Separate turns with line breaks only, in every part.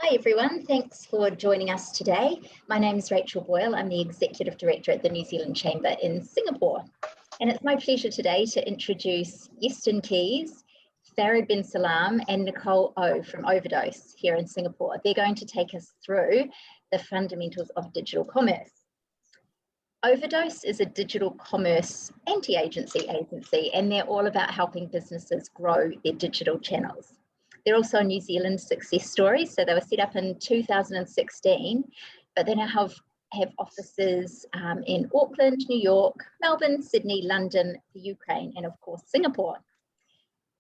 Hi everyone, thanks for joining us today. My name is Rachel Boyle. I'm the Executive Director at the New Zealand Chamber in Singapore. And it's my pleasure today to introduce Yeston Keys, Farid bin Salam and Nicole O from Overdose here in Singapore. They're going to take us through the fundamentals of digital commerce. Overdose is a digital commerce anti-agency agency, and they're all about helping businesses grow their digital channels. They're also a New Zealand success story. So they were set up in 2016, but they now have offices in Auckland, New York, Melbourne, Sydney, London, the Ukraine, and of course, Singapore.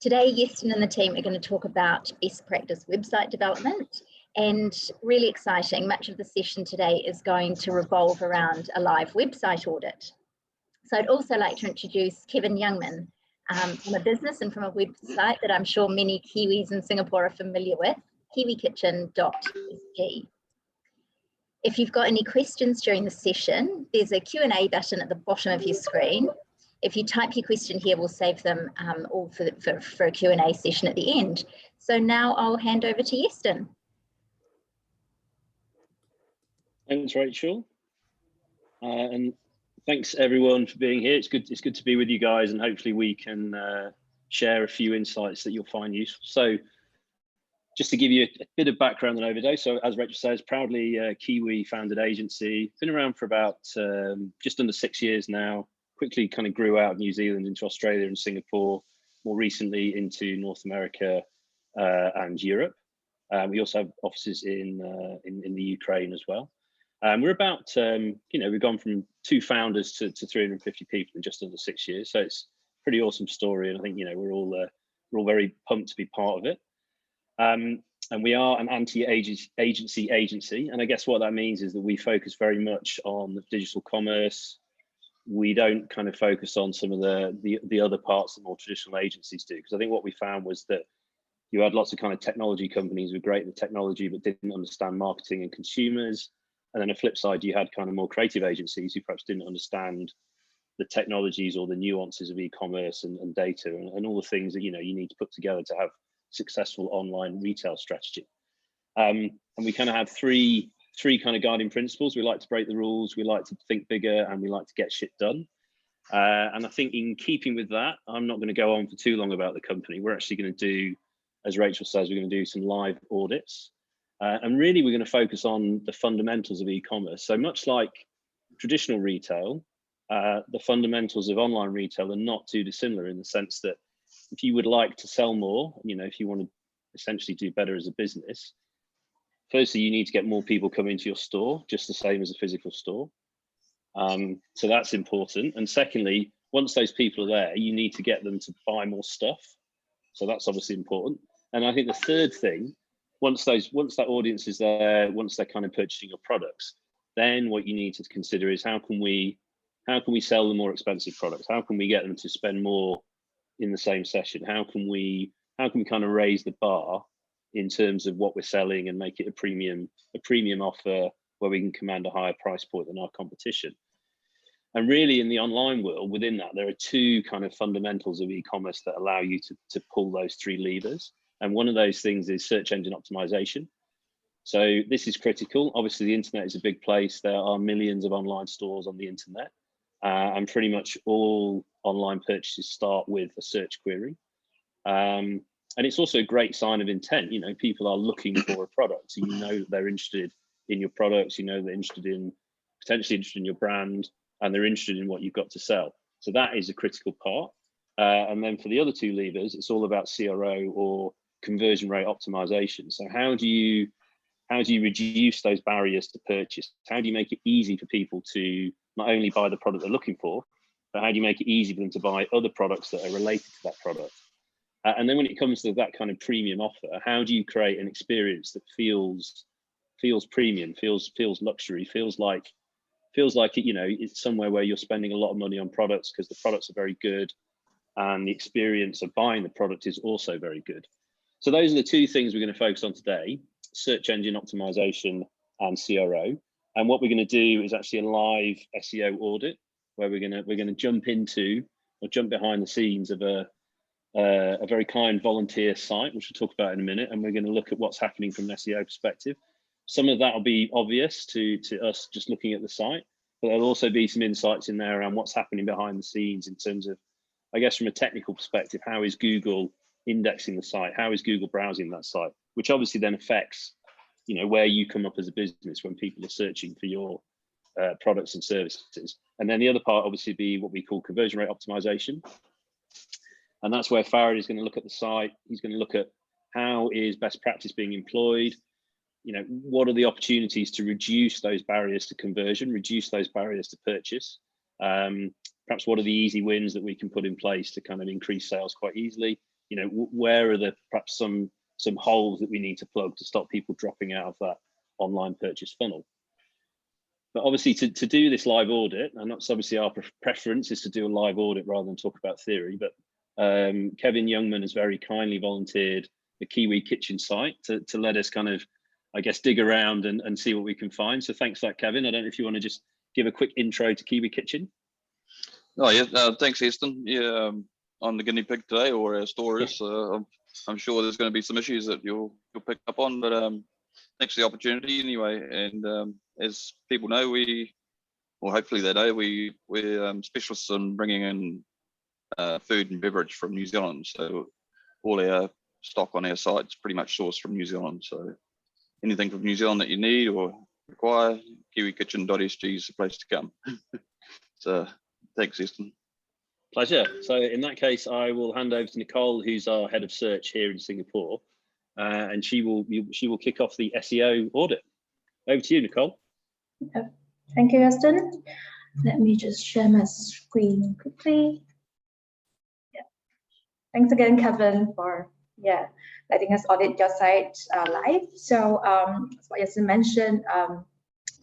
Today, Yeston and the team are going to talk about best practice website development, and really exciting, much of the session today is going to revolve around a live website audit. So I'd also like to introduce Kevin Youngman, from a business and from a website that I'm sure many Kiwis in Singapore are familiar with, kiwikitchen.sg. If you've got any questions during the session, there's a Q&A button at the bottom of your screen. If you type your question here, we'll save them all for a Q&A session at the end. So now I'll hand over to Yeston.
Thanks, Rachel. And thanks everyone for being here. It's good to be with you guys, and hopefully we can share a few insights that you'll find useful. So just to give you a bit of background on Overdose. So as Rachel says, proudly Kiwi founded agency, been around for about just under 6 years now, quickly kind of grew out of New Zealand into Australia and Singapore, more recently into North America and Europe. We also have offices in the Ukraine as well. We're about, we've gone from 2 founders to 350 people in just under 6 years. So it's a pretty awesome story. And I think, we're all very pumped to be part of it. And we are an anti-agency. And I guess what that means is that we focus very much on the digital commerce. We don't kind of focus on some of the other parts that more traditional agencies do. Because I think what we found was that you had lots of kind of technology companies who were great at the technology, but didn't understand marketing and consumers. And then on the flip side, you had kind of more creative agencies who perhaps didn't understand the technologies or the nuances of e-commerce and data and all the things that you need to put together to have successful online retail strategy. And we kind of have three kind of guiding principles. We like to break the rules, we like to think bigger, and we like to get shit done. And I think in keeping with that, I'm not going to go on for too long about the company. We're actually going to do, as Rachel says, we're going to do some live audits. And really, we're going to focus on the fundamentals of e-commerce. So much like traditional retail, the fundamentals of online retail are not too dissimilar in the sense that if you would like to sell more, if you want to essentially do better as a business, firstly, you need to get more people coming into your store, just the same as a physical store. So that's important. And secondly, once those people are there, you need to get them to buy more stuff. So that's obviously important. And I think the third thing, once that audience is there, once they're kind of purchasing your products, then what you need to consider is how can we sell the more expensive products? How can we get them to spend more in the same session? How can we kind of raise the bar in terms of what we're selling and make it a premium offer where we can command a higher price point than our competition? And really, in the online world, within that, there are 2 kind of fundamentals of e-commerce that allow you to pull those 3 levers. And one of those things is search engine optimization. So this is critical. Obviously, the internet is a big place. There are millions of online stores on the internet. And pretty much all online purchases start with a search query. And it's also a great sign of intent. People are looking for a product. So that they're interested in your products. They're potentially interested in your brand, and they're interested in what you've got to sell. So that is a critical part. And then for the other 2 levers, it's all about CRO or conversion rate optimization. So how do you reduce those barriers to purchase? How do you make it easy for people to not only buy the product they're looking for, but how do you make it easy for them to buy other products that are related to that product? And then when it comes to that kind of premium offer, how do you create an experience that feels premium, feels luxury, feels like it's somewhere where you're spending a lot of money on products because the products are very good and the experience of buying the product is also very good. So those are the 2 things we're going to focus on today: search engine optimization and CRO. And what we're going to do is actually a live SEO audit where we're going to jump behind the scenes of a a very kind volunteer site, which we'll talk about in a minute, and we're going to look at what's happening from an SEO perspective. Some of that will be obvious to us just looking at the site, but there'll also be some insights in there around what's happening behind the scenes in terms of, I guess, from a technical perspective, how is Google indexing the site? How is Google browsing that site? Which obviously then affects, you know, where you come up as a business when people are searching for your products and services. And then the other part obviously be what we call conversion rate optimization. And that's where Farad is going to look at the site. He's going to look at how is best practice being employed. You know, what are the opportunities to reduce those barriers to conversion, reduce those barriers to purchase? Perhaps what are the easy wins that we can put in place to kind of increase sales quite easily? You know, where are the perhaps some holes that we need to plug to stop people dropping out of that online purchase funnel? But obviously to do this live audit, and that's obviously our preference is to do a live audit rather than talk about theory, but Kevin Youngman has very kindly volunteered the Kiwi kitchen site to let us kind of, I guess, dig around and see what we can find. So thanks for that, Kevin. I don't know if you want to just give a quick intro to Kiwi Kitchen.
Oh yeah, thanks, Easton. Yeah, on the guinea pig today, or our stories. I'm sure there's going to be some issues that you'll pick up on, but thanks for the opportunity anyway. And as people know, hopefully they know, we're specialists in bringing in food and beverage from New Zealand. So all our stock on our site is pretty much sourced from New Zealand. So anything from New Zealand that you need or require, kiwikitchen.sg is the place to come. So thanks, Easton.
Pleasure. So in that case, I will hand over to Nicole, who's our head of search here in Singapore, and she will kick off the SEO audit. Over to you, Nicole.
Okay. Thank you, Easton. Let me just share my screen quickly. Yeah. Thanks again, Kevin, for letting us audit your site live. So what Easton mentioned,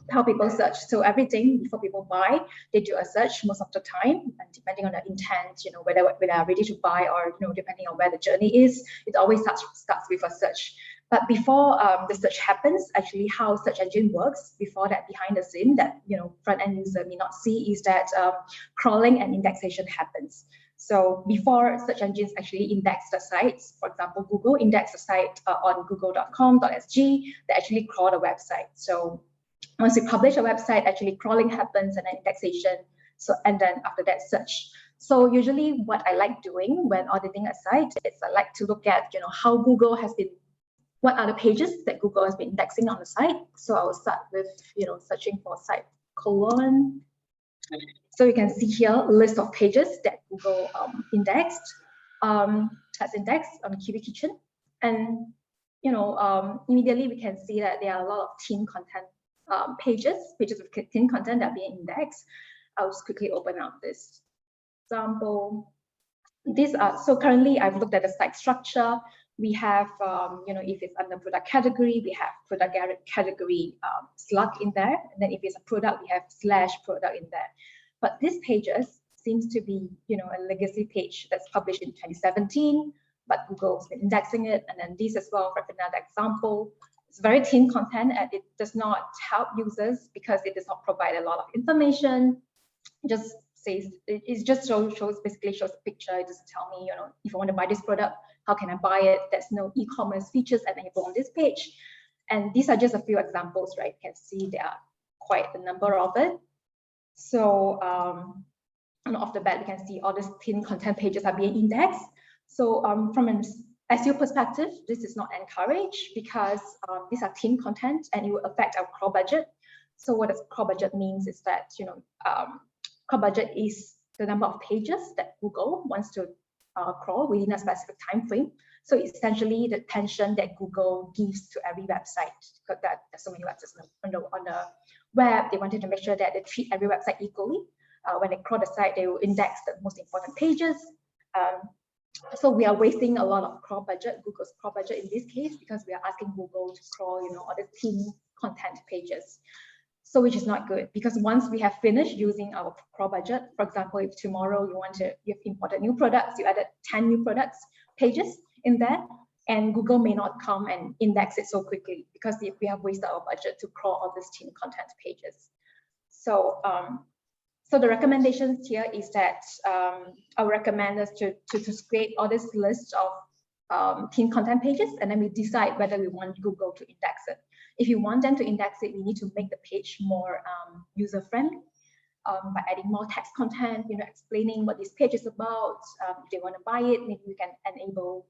how people search. So everything before people buy, they do a search most of the time, and depending on the intent, you know, whether they are ready to buy or, you know, depending on where the journey is, it always starts with a search. But before the search happens, actually how search engine works, before that, behind the scene that, you know, front end user may not see, is that crawling and indexation happens. So before search engines actually index the sites, for example, Google index the site on google.com.sg, they actually crawl the website. So once you publish a website, actually crawling happens and then indexation. So, and then after that, search. So usually what I like doing when auditing a site is I like to look at, you know, how Google has been, what are the pages that Google has been indexing on the site. So I will start with, you know, searching for site colon. So you can see here a list of pages that Google has indexed on Kiwi Kitchen. And, you know, immediately we can see that there are a lot of teen content pages with teen content that are being indexed. I'll just quickly open up this example. These are, so currently I've looked at the site structure. We have, you know, if it's under product category, we have product category slug in there. And then if it's a product, we have /product in there. But these pages seems to be, you know, a legacy page that's published in 2017, but Google's been indexing it. And then these as well, for another example. It's very teen content, and it does not help users because it does not provide a lot of information. It just says, it just basically shows a picture. It doesn't tell me, you know, if I want to buy this product, how can I buy it? There's no e-commerce features enabled on this page. And these are just a few examples, right? You can see there are quite a number of it. So and off the bat, we can see all these teen content pages are being indexed. So from an SEO perspective, this is not encouraged because these are teen content and it will affect our crawl budget. So what does crawl budget means is that, you know, crawl budget is the number of pages that Google wants to crawl within a specific time frame. So essentially the attention that Google gives to every website, because there's so many websites on the web. They wanted to make sure that they treat every website equally. When they crawl the site, they will index the most important pages. So we are wasting a lot of crawl budget, Google's crawl budget in this case, because we are asking Google to crawl, you know, all the teen content pages. So which is not good, because once we have finished using our crawl budget, for example, if tomorrow you've imported new products, you added 10 new products pages in there, and Google may not come and index it so quickly because we have wasted our budget to crawl all these teen content pages. So So the recommendations here is that I would recommend us to scrape all this list of thin content pages, and then we decide whether we want Google to index it. If you want them to index it, we need to make the page more user-friendly by adding more text content, explaining what this page is about. If they want to buy it, maybe we can enable,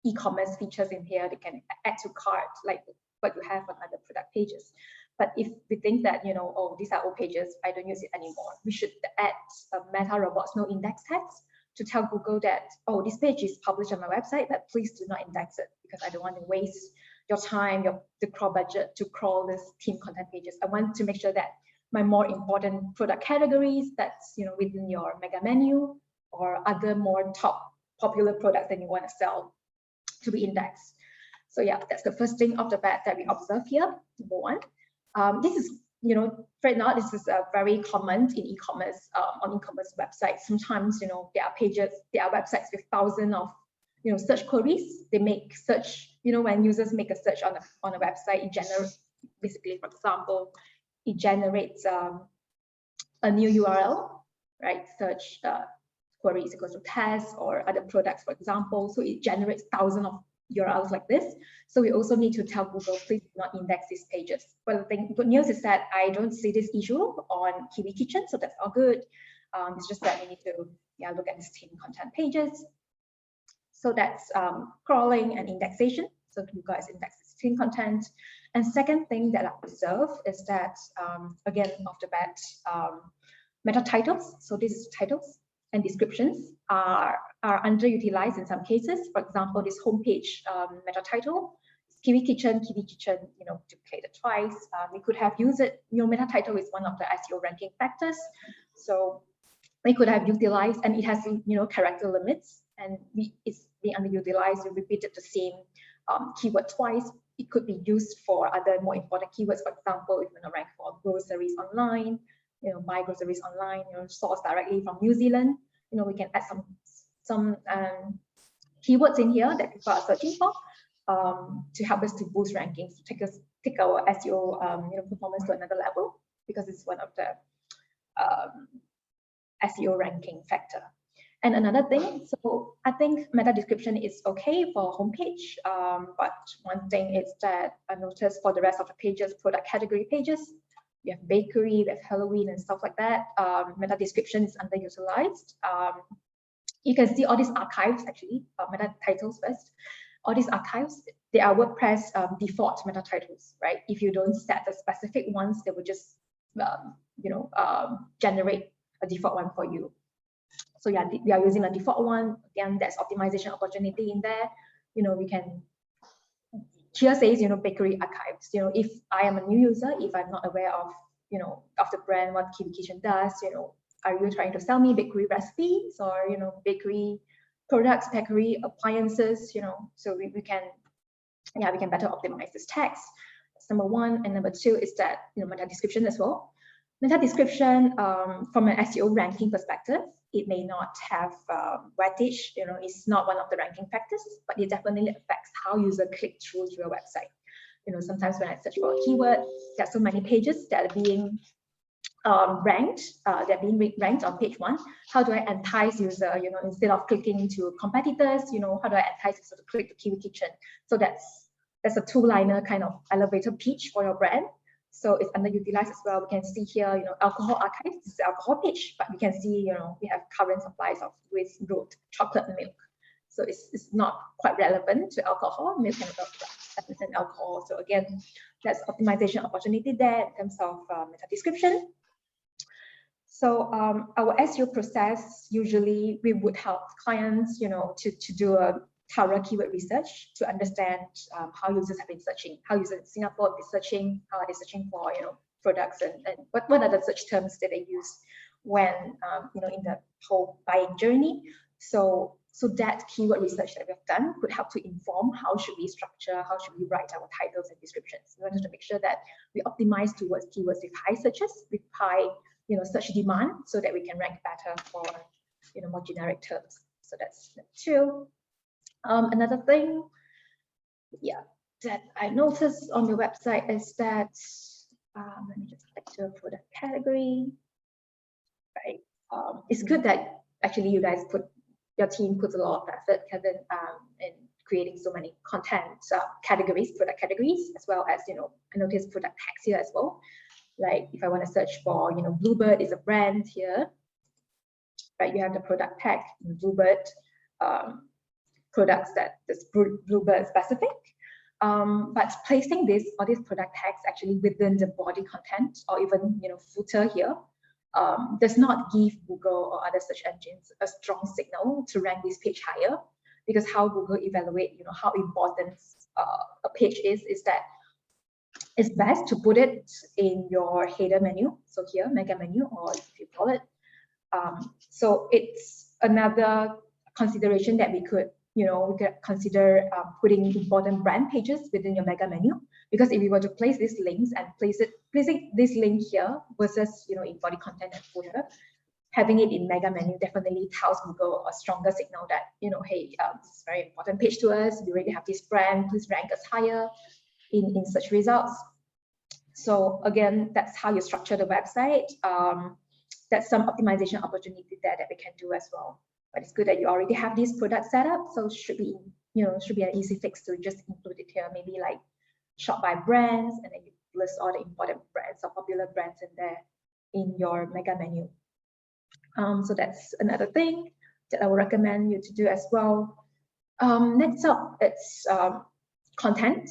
e-commerce features in here. They can add to cart like what you have on other product pages. But if we think that, oh, these are old pages, I don't use it anymore, we should add a meta robots no index text to tell Google that, oh, this page is published on my website, but please do not index it because I don't want to waste your time, the crawl budget to crawl this theme content pages. I want to make sure that my more important product categories that's within your mega menu or other more top popular products that you want to sell to be indexed. So yeah, that's the first thing off the bat that we observe here, number one. This is, right now, this is very common in e-commerce, on e-commerce websites. Sometimes, there are pages, there are websites with thousands of, search queries. They make search, when users make a search on a website, it generates, basically, for example, it generates a new URL, right? Search query is equal to test or other products, for example. So it generates thousands of URLs like this. So we also need to tell Google, please do not index these pages. But the good news is that I don't see this issue on Kiwi Kitchen, so that's all good. It's just that we need to look at these theme content pages. So that's crawling and indexation. So you guys index this theme content. And second thing that I observe is that, again, off the bat, meta titles. So this is titles and descriptions are underutilized in some cases. For example, this homepage meta title, Kiwi Kitchen, duplicated twice. We could have used it. Meta title is one of the SEO ranking factors, so we could have utilized, and it has character limits, and it's being underutilized. We repeated the same keyword twice. It could be used for other more important keywords. For example, if you want to rank for groceries online, buy groceries online, source directly from New Zealand, we can add some keywords in here that people are searching for to help us to boost rankings, to take our SEO performance to another level, because it's one of the SEO ranking factor. And another thing, so I think meta description is okay for homepage, but one thing is that I noticed for the rest of the pages, product category pages, we have bakery, we have Halloween and stuff like that. Meta description is underutilized. You can see all these archives actually, meta titles first. All these archives, they are WordPress default meta titles, right? If you don't set the specific ones, they will just, generate a default one for you. So yeah, we are using a default one. Again, there's optimization opportunity in there. We can, here says, bakery archives. If I am a new user, if I'm not aware of, of the brand, what Kiwi Kitchen does, are you trying to sell me bakery recipes or, bakery products, bakery appliances, so we can better optimize this text. That's number one. And number two is that, meta description as well. Meta description, from an SEO ranking perspective, it may not have weightage, it's not one of the ranking factors, but it definitely affects how users click through to your website. Sometimes when I search for a keyword, there are so many pages that are being ranked on page one. How do I entice user, instead of clicking to competitors, how do I entice user to click to Kiwi Kitchen? So that's a two-liner kind of elevator pitch for your brand. So it's underutilized as well. We can see here, alcohol archives, this is the alcohol page, but we can see, we have current supplies of with brewed chocolate milk. So it's not quite relevant to alcohol, milk and about 7% alcohol. So again, that's optimization opportunity there in terms of meta description. So our SEO process, usually we would help clients, to do a thorough keyword research to understand how users have been searching, how users in Singapore have been searching, how are they searching for, products, and what are the search terms that they use when, in the whole buying journey. So that keyword research that we've done could help to inform how should we structure, how should we write our titles and descriptions. We wanted to make sure that we optimize towards keywords with high searches, with high, search demand, so that we can rank better for, more generic terms. So that's two. Another thing, that I noticed on your website is that, let me just click to a product category. right? It's good that actually your team puts a lot of effort, Kevin, in creating so many content categories, product categories, as well as, I noticed product tags here as well. Like if I want to search for, Bluebird is a brand here, right? You have the product tag in Bluebird, products that is Bluebird specific. But placing all these product tags actually within the body content or even, footer here, does not give Google or other search engines a strong signal to rank this page higher, because how Google evaluate, how important a page is that it's best to put it in your header menu. So here, mega menu, or if you call it. So it's another consideration that we could consider putting important brand pages within your mega menu. Because if you were to place these links and placing this link here versus in body content and footer, having it in mega menu definitely tells Google a stronger signal that hey, this is a very important page to us. We already have this brand. Please rank us higher in search results. So again, that's how you structure the website. That's some optimization opportunity there that we can do as well. But it's good that you already have this product set up, so should be an easy fix to just include it here. Maybe like shop by brands, and then you list all the important brands or popular brands in there in your mega menu. So that's another thing that I would recommend you to do as well. Next up, it's content.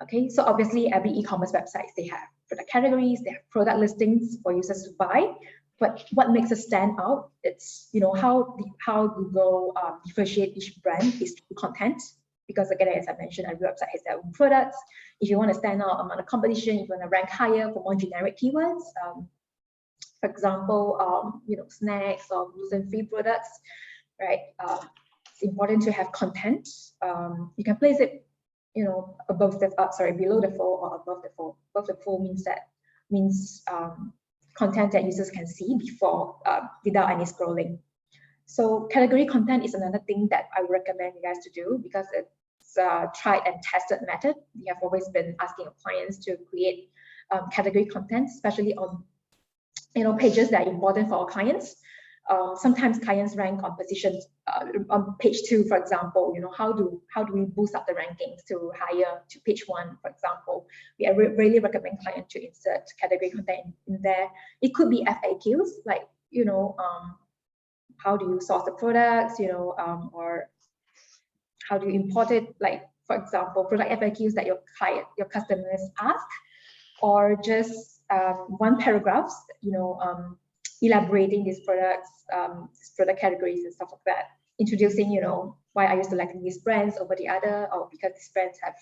Okay, so obviously every e-commerce website, they have product categories, they have product listings for users to buy. But what makes us stand out, it's how Google differentiate each brand is through content. Because again, as I mentioned, every website has their own products. If you want to stand out among the competition, if you want to rank higher for more generic keywords, for example, snacks or gluten-free products, right? It's important to have content. You can place it, above the below the fold or above the fold. Above the fold means content that users can see before without any scrolling. So category content is another thing that I would recommend you guys to do, because it's a tried and tested method. We have always been asking our clients to create category content, especially on pages that are important for our clients. Sometimes clients rank on positions on page 2, for example. How do we boost up the rankings to page 1, for example? We really recommend clients to insert category content in there. It could be FAQs, like how do you source the products, or how do you import it? Like, for example, product FAQs that your customers ask, or just one paragraph, elaborating these products, product categories and stuff like that. Introducing, why are you selecting these brands over the other, or because these brands have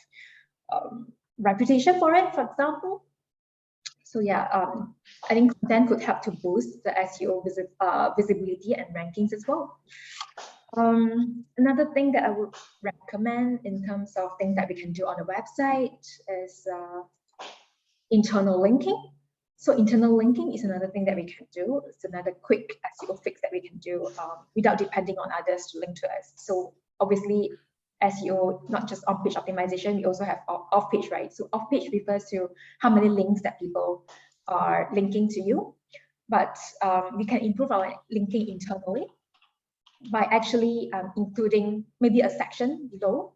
reputation for it, for example. So yeah, I think content could help to boost the SEO visibility and rankings as well. Another thing that I would recommend in terms of things that we can do on the website is internal linking. So internal linking is another thing that we can do. It's another quick SEO fix that we can do without depending on others to link to us. So obviously, SEO, not just on-page optimization, we also have off-page, right? So off-page refers to how many links that people are linking to you. But we can improve our linking internally by actually including maybe a section below,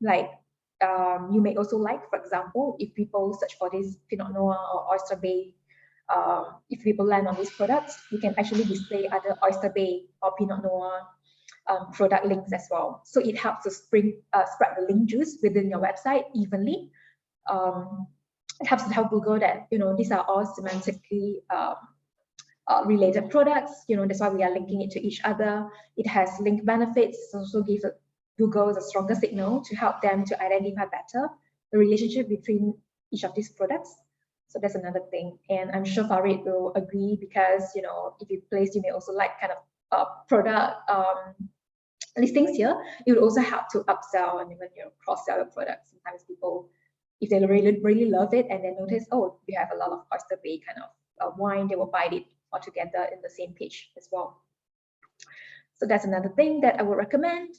like you may also like, for example, if people search for this Pinot Noir or Oyster Bay, if people land on these products, you can actually display other Oyster Bay or Pinot Noir product links as well. So it helps to spread the link juice within your website evenly. It helps to tell Google that these are all semantically related products. That's why we are linking it to each other. It has link benefits. It also gives Google a stronger signal to help them to identify better the relationship between each of these products. So that's another thing. And I'm sure Farid will agree, because if you place, you may also like kind of product listings here. It would also help to upsell and even cross-sell your products. Sometimes people, if they really love it and they notice, oh, we have a lot of Oyster Bay kind of wine, they will buy it all together in the same page as well. So that's another thing that I would recommend.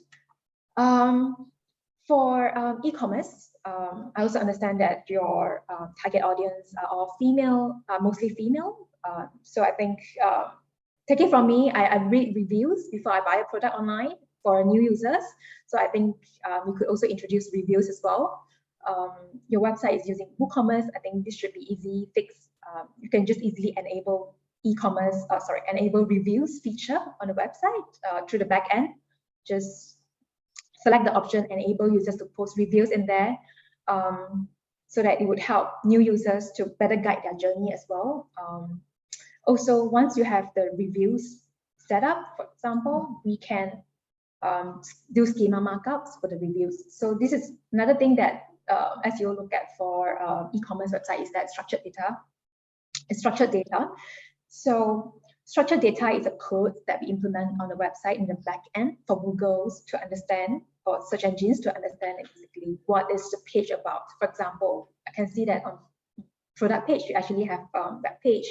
For e-commerce, I also understand that your target audience are all female, mostly female. So I think take it from me, I read reviews before I buy a product online for new users. So I think we could also introduce reviews as well. Your website is using WooCommerce. I think this should be easy fix. You can just easily enable enable reviews feature on the website through the back end. Just select the option, enable users to post reviews in there, so that it would help new users to better guide their journey as well. Also, once you have the reviews set up, for example, we can do schema markups for the reviews. So this is another thing that as you look at for e-commerce website is that structured data. Structured data. So structured data is a code that we implement on the website in the back end for Google to understand, or search engines to understand exactly what is the page about. For example, I can see that on product page, you actually have web page,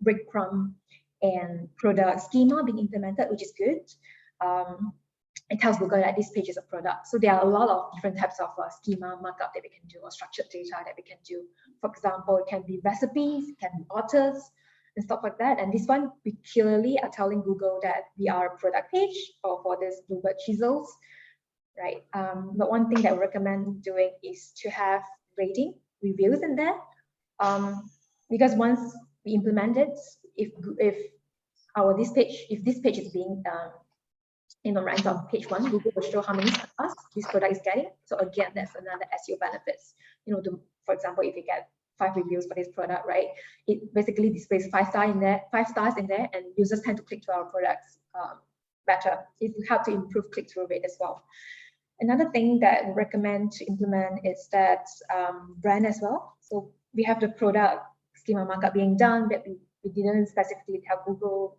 breadcrumb, and product schema being implemented, which is good. It tells Google that this page is a product. So there are a lot of different types of schema markup that we can do, or structured data that we can do. For example, it can be recipes, it can be authors, and stuff like that. And this one, we clearly are telling Google that we are a product page for this Bluebird chisels, right? But one thing that I recommend doing is to have rating reviews in there, because once we implement it, if this page is being ranked on page 1, Google will show how many stars this product is getting. So again, that's another SEO benefits. For example, if you get 5 reviews for this product, right? It basically displays 5 stars in there, and users tend to click to our products better. It will help to improve click-through rate as well. Another thing that we recommend to implement is that brand as well. So we have the product schema markup being done, but we didn't specifically tell Google,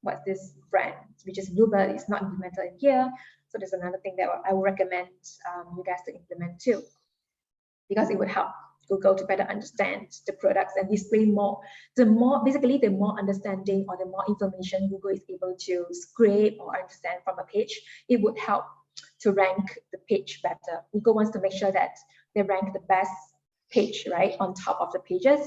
what's this brand, which is Bluebird, is not implemented in here. So there's another thing that I would recommend you guys to implement too, because it would help Google to better understand the products and display more. The more understanding or the more information Google is able to scrape or understand from a page, it would help to rank the page better. Google wants to make sure that they rank the best page, right, on top of the pages.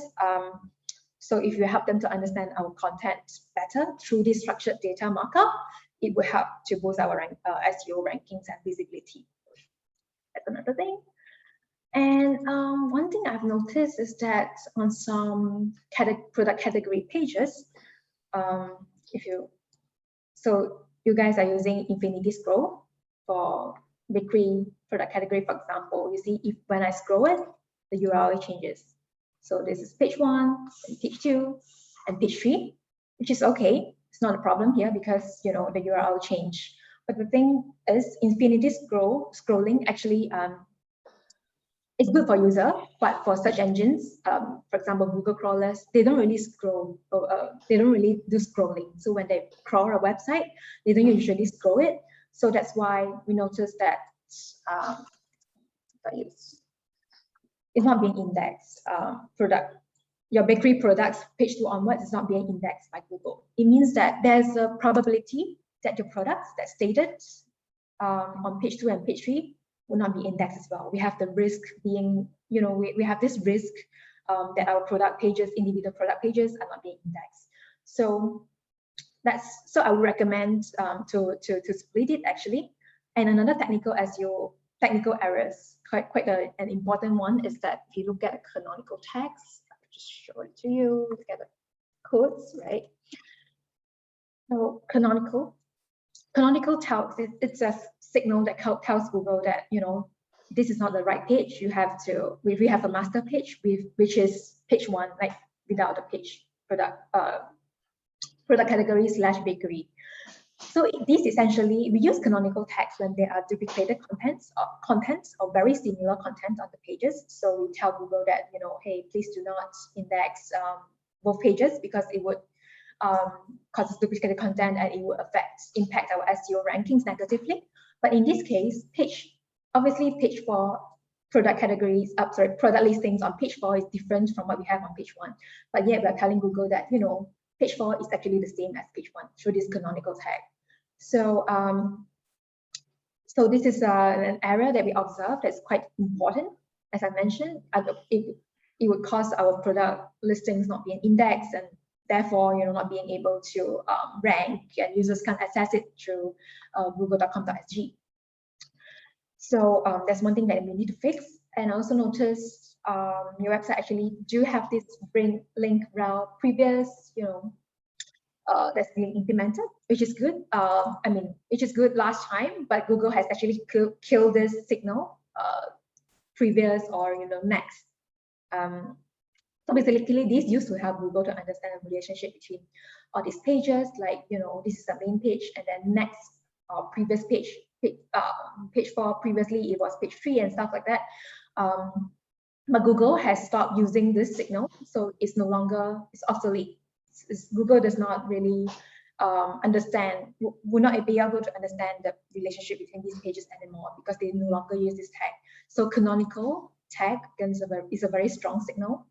So if you help them to understand our content better through this structured data markup, it will help to boost our SEO rankings and visibility. That's another thing. And one thing I've noticed is that on some product category pages, so you guys are using infinity scroll for bakery product category, for example, you see when I scroll it, the URL changes. So this is page 1, and page 2, and page 3, which is okay. It's not a problem here because the URL change. But the thing is, infinity scrolling actually it's good for user, but for search engines, for example, Google crawlers, they don't really scroll. They don't really do scrolling. So when they crawl a website, they don't usually scroll it. So that's why we noticed that it's not being indexed. Your bakery products, page 2 onwards, is not being indexed by Google. It means that there's a probability that your products that's stated on page 2 and page 3 will not be indexed as well. We have the risk being, we have this risk that our product pages, individual product pages, are not being indexed. So I would recommend to split it actually. And another technical errors, quite an important one, is that if you look at canonical tags, I'll just show it to you. Look at the codes, right? So canonical tells it's a signal that tells Google that this is not the right page. You have to. We have a master page which is page 1, like without the page product category / bakery. So this essentially, we use canonical tags when there are duplicated contents or very similar content on the pages. So we tell Google that, hey, please do not index both pages because it would cause duplicated content and it would impact our SEO rankings negatively. But in this case, page 4 product categories, product listings on page 4 is different from what we have on page 1. But yet we're telling Google that, page 4 is actually the same as page 1 through this canonical tag. So, so this is an error that we observed that's quite important. As I mentioned, it would cause our product listings not being indexed, and therefore, not being able to rank, and users can't access it through google.com.sg. So that's one thing that we need to fix. And I also noticed your website actually do have this bring link route previous, that's being implemented, which is good. Which is good last time, but Google has actually killed this signal, previous or next. So basically, this used to help Google to understand the relationship between all these pages, like this is the main page, and then next previous page 4, previously it was page 3 and stuff like that. But Google has stopped using this signal, so it's no longer, it's obsolete. Google does not really understand, will not be able to understand the relationship between these pages anymore because they no longer use this tag. So canonical tag is a very strong signal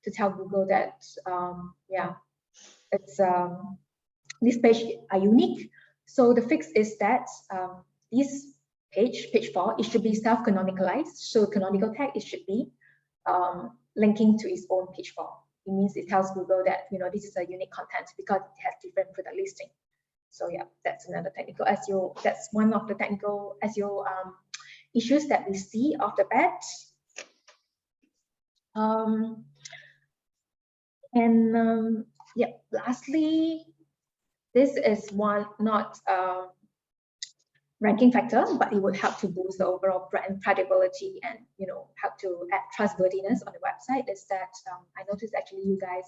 to tell Google that it's this page are unique. So the fix is that this page 4, it should be self-canonicalized. So canonical tag, it should be linking to its own page 4. It means it tells Google that this is a unique content because it has different product listing. So yeah, that's another technical SEO. That's one of the technical SEO issues that we see off the bat. Lastly, this is one not ranking factor, but it would help to boost the overall brand credibility and help to add trustworthiness on the website. Is that I noticed actually you guys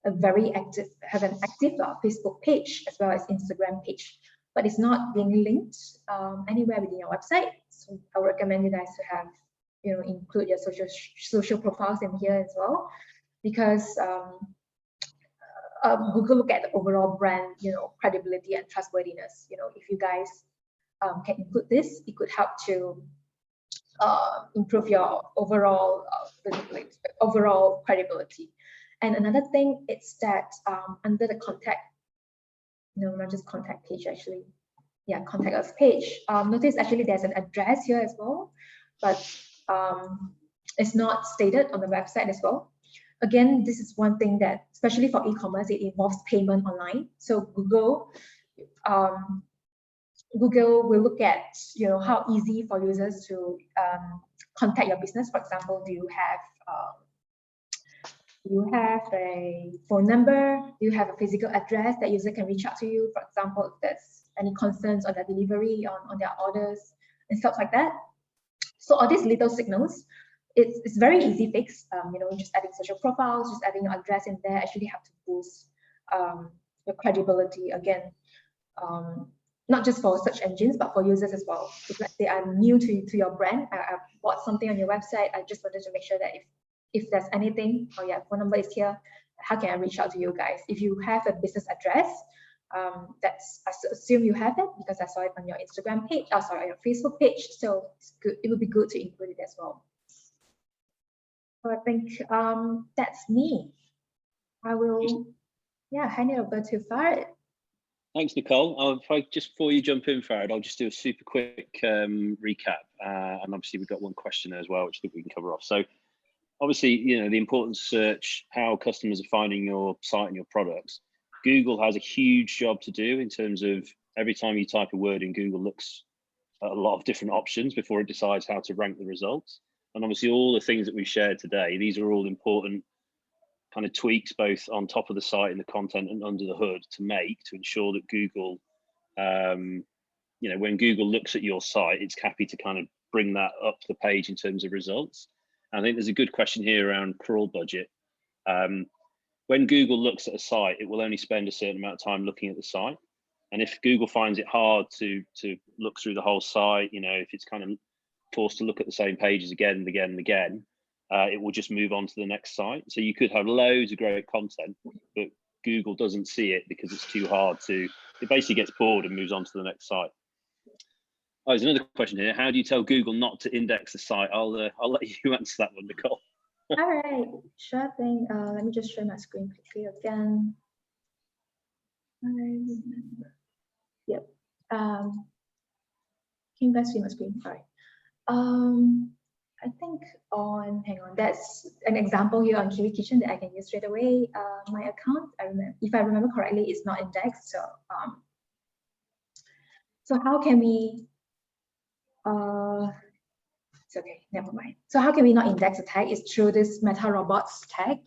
have an active Facebook page as well as Instagram page, but it's not being linked anywhere within your website. So I would recommend you guys to have include your social profiles in here as well, because Google look at the overall brand credibility and trustworthiness. If you guys can include this, it could help to improve your overall overall credibility. And another thing is that under the contact, not just contact page actually, contact us page. Notice actually there's an address here as well, but it's not stated on the website as well. Again, this is one thing that, especially for e-commerce, it involves payment online. So Google will look at how easy for users to contact your business. For example, do you have a phone number? Do you have a physical address that user can reach out to you? For example, if there's any concerns on their delivery on their orders and stuff like that. So all these little signals, it's very easy fix. Just adding social profiles, just adding your address in there actually have to boost your credibility again. Not just for search engines, but for users as well. If they are new to your brand, I bought something on your website, I just wanted to make sure that if there's anything, phone number is here, how can I reach out to you guys? If you have a business address, I assume you have it because I saw it on your Instagram page, on your Facebook page. So it's good. It would be good to include it as well. So I think that's me. I will, hand it over to Farid.
Thanks, Nicole. Just before you jump in, Farid, I'll just do a super quick recap. And obviously we've got one question there as well, which I think we can cover off. So obviously, the importance of search, how customers are finding your site and your products. Google has a huge job to do in terms of every time you type a word in, Google looks at a lot of different options before it decides how to rank the results. And obviously all the things that we've shared today, these are all important kind of tweaks, both on top of the site and the content and under the hood to ensure that Google, when Google looks at your site, it's happy to kind of bring that up the page in terms of results. And I think there's a good question here around crawl budget. When Google looks at a site, it will only spend a certain amount of time looking at the site. And if Google finds it hard to look through the whole site, if it's kind of forced to look at the same pages again and again and again, it will just move on to the next site. So you could have loads of great content, but Google doesn't see it because it's too hard to, it basically gets bored and moves on to the next site. Oh, there's another question here. How do you tell Google not to index the site? I'll let you answer that one, Nicole.
All right, sure thing. Let me just share my screen quickly again. I remember. Yep. Can you guys see my screen? All right. I think hang on, that's an example here on Kiwi Kitchen that I can use straight away. My account, if I remember correctly, it's not indexed. So how can we, it's okay, never mind. So how can we not index a tag? It's through this meta robots tag.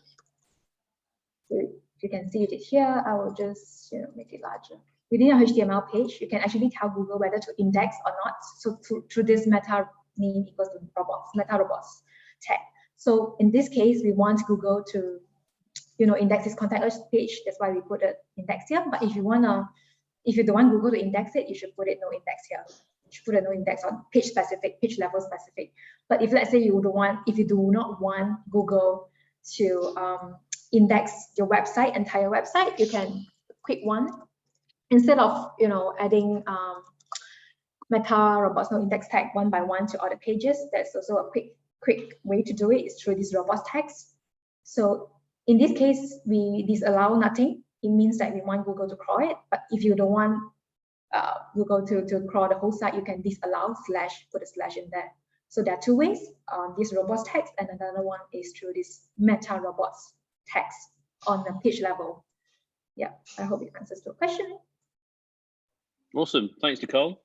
So you can see it here. I will just make it larger. Within a HTML page, you can actually tell Google whether to index or not. So through this meta name equals to robots, meta robots tag. So in this case, we want Google to, index this contact us page. That's why we put an index here. But if you don't want Google to index it, you should put it no index here. You should put a no index on page specific, page level specific. But if let's say if you do not want Google to index your website, entire website, you can quick one. Instead of adding meta robots no index tag one by one to all the pages, that's also a quick way to do it is through these robots tags. So in this case, we disallow nothing. It means that we want Google to crawl it, but if you don't want Google to crawl the whole site, you can disallow / put a / in there. So there are two ways, these robots tags, and another one is through this meta robots tags on the page level. Yeah, I hope it answers the question.
Awesome, thanks, Nicole.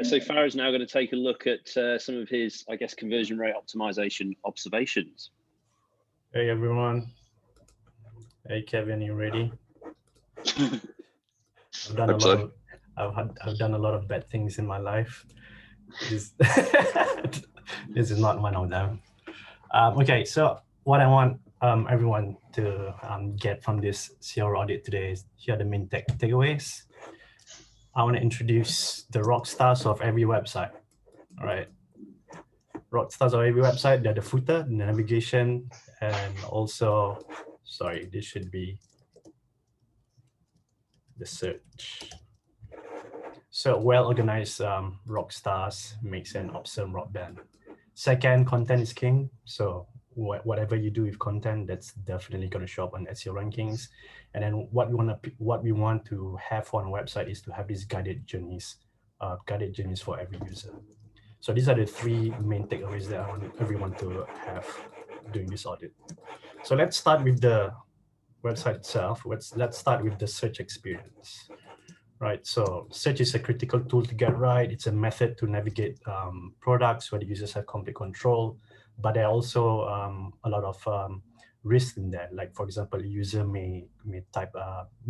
So Farah's now going to take a look at some of his, I guess, conversion rate optimization observations.
Hey everyone. Hey Kevin, you ready? I've done a lot of bad things in my life. This is not one of them. Okay, so what I want everyone to get from this CR audit today is here are the main takeaways. I want to introduce the rock stars of every website. All right, rock stars of every website. They're the footer, the navigation, and also, sorry, this should be the search. So well-organized rock stars makes an awesome rock band. Second, content is king. So whatever you do with content, that's definitely going to show up on SEO rankings. And then what we want to have on a website is to have these guided journeys for every user. So these are the three main takeaways that I want everyone to have during this audit. So let's start with the website itself. Let's start with the search experience. Right, so search is a critical tool to get right. It's a method to navigate products where the users have complete control, but there are also a lot of risks in that. Like for example, a user may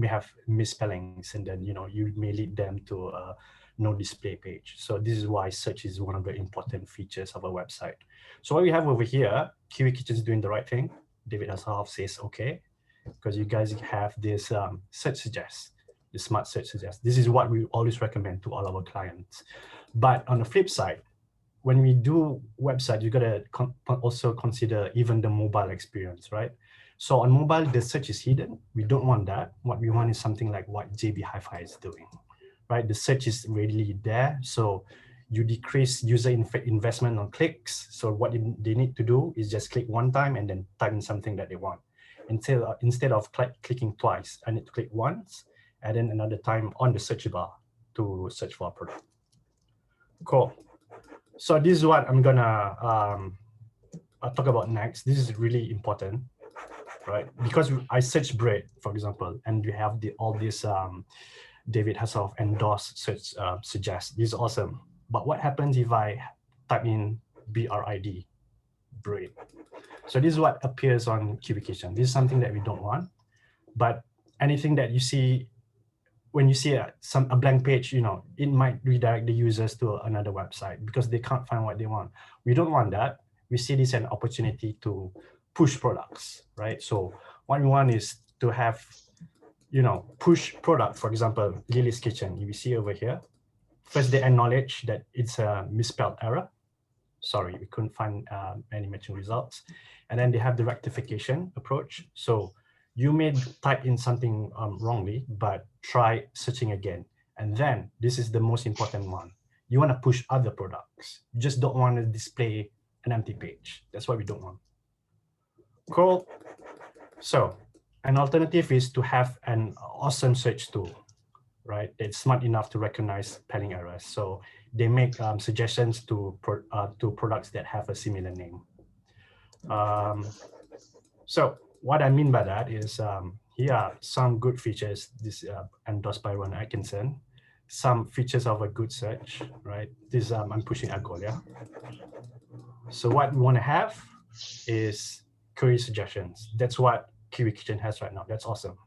have misspellings, and then you may lead them to a no display page. So this is why search is one of the important features of a website. So what we have over here, Kiwi Kitchen is doing the right thing. David Hasselhoff says okay, because you guys have this search suggest. The smart search suggests. This is what we always recommend to all our clients. But on the flip side, when we do website, you gotta also consider even the mobile experience, right? So on mobile, the search is hidden. We don't want that. What we want is something like what JB Hi-Fi is doing, right? The search is readily there. So you decrease user investment on clicks. So what they need to do is just click one time and then type in something that they want. Instead of clicking twice, I need to click once, and then another time on the search bar to search for a product. Cool. So this is what I'm gonna talk about next. This is really important, right? Because I search bread, for example, and we have all this David Hasselhoff endorsed search suggest. This is awesome. But what happens if I type in BRID, bread? So this is what appears on Kiwi Kitchen. This is something that we don't want. But anything that you see, when you see a blank page, it might redirect the users to another website because they can't find what they want. We don't want that. We see this as an opportunity to push products, right? So what we want is to have, push product. For example, Lily's Kitchen, you see over here. First, they acknowledge that it's a misspelled error. Sorry, we couldn't find any matching results. And then they have the rectification approach. So you may type in something wrongly, but try searching again. And then this is the most important one. You want to push other products. You just don't want to display an empty page. That's what we don't want. Cool. So an alternative is to have an awesome search tool, right? It's smart enough to recognize spelling errors. So they make suggestions to products that have a similar name. So what I mean by that is here are some good features. This endorsed by Ron Atkinson. Some features of a good search, right? This I'm pushing Algolia. So what we want to have is query suggestions. That's what Kiwi Kitchen has right now. That's awesome.